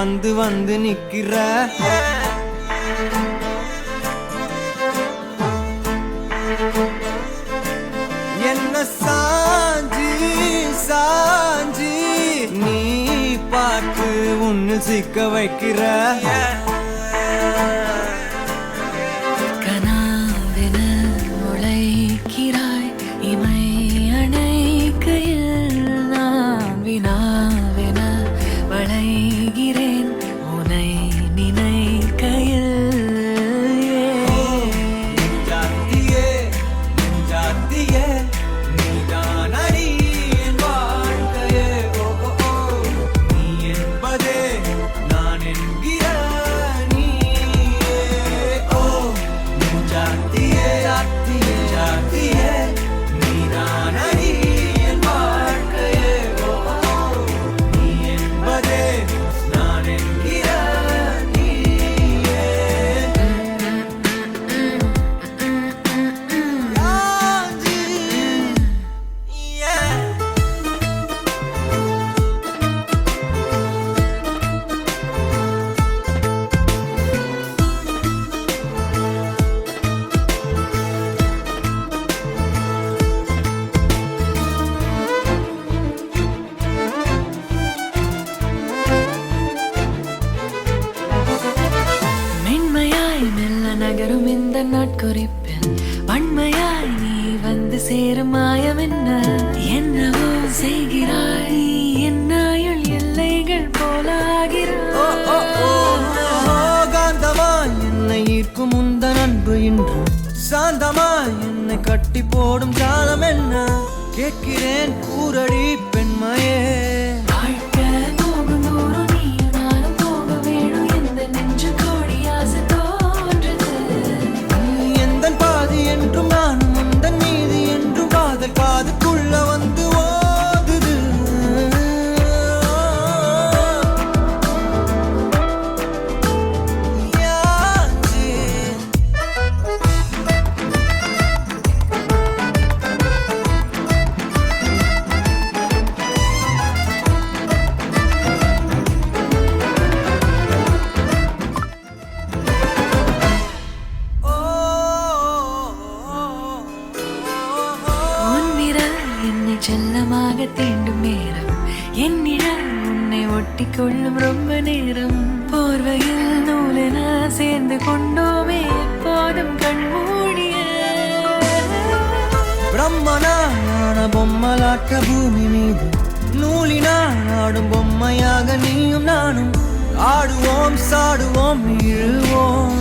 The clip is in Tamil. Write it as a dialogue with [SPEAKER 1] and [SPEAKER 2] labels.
[SPEAKER 1] வந்து வந்து நிக்கிற என்ன சாஞ்சி சாஞ்சி நீ பார்த்து உன்னு சிக்க வைக்கிற
[SPEAKER 2] கனாவென உழைக்கிறாய் இமை அணைக்கையில் நான் வினாவென வளைகிறேன் உனை நினைக்கையில்
[SPEAKER 1] ஜாத்தியே ஜாத்தியே நீதான் அடி என் வாழ்க்கையே ஓ ஓ நீ என்பதே நான் என்கிற நீயே ஓ ஜாத்தியே ஜாத்தியே ஜாத்தியே நீதான் அடி என் வாழ்க்கையே ஓ ஓ நீ என்பதே நான் என்கிற நீயே
[SPEAKER 2] மென்மையாய் மெல்ல நகரும் இந்த நாட்குறிப்பில் வன்மையாய் நீ வந்து சேரும் மாயம் என்னவோ செய்கிறாய் நீ என்னாயுள் எல்லைகள் போலாகிறாய்
[SPEAKER 1] காந்தமா என்னை ஈர்க்கும் உந்தன் அன்பு இன்று சாந்தமா என்னை கட்டி போடும் காலம் என்ன கேட்கிறேன் கூரடி பெண்மையே
[SPEAKER 2] வாழ்க்கை போகும் தூரம் நீயும் நானும் போக வேணும் எந்த நெஞ்சு கோடி ஆசை தோன்றுது
[SPEAKER 1] நீ எந்தன் பாதி என்றும் நானும் உந்தன் மீதி என்றும் காதல் காதுக்குள்ள வந்து ஓதுது யாச்சி
[SPEAKER 2] உன் விரல் என்னை செல்லமாக தீண்டும் நேரம் என் நிழல் உன்னை ஒட்டி கொள்ளும் ரொம்ப நேரம் போர்வையில் நூலென சேர்ந்து கொண்டோமே எப்போதும் கண்மூடிய
[SPEAKER 1] பிரம்மனான பொம்மலாட்ட பூமி மீது நூலினால் ஆடும் பொம்மையாக நீயும் நானும் ஆடுவோம் சாடுவோம் இழுவோம்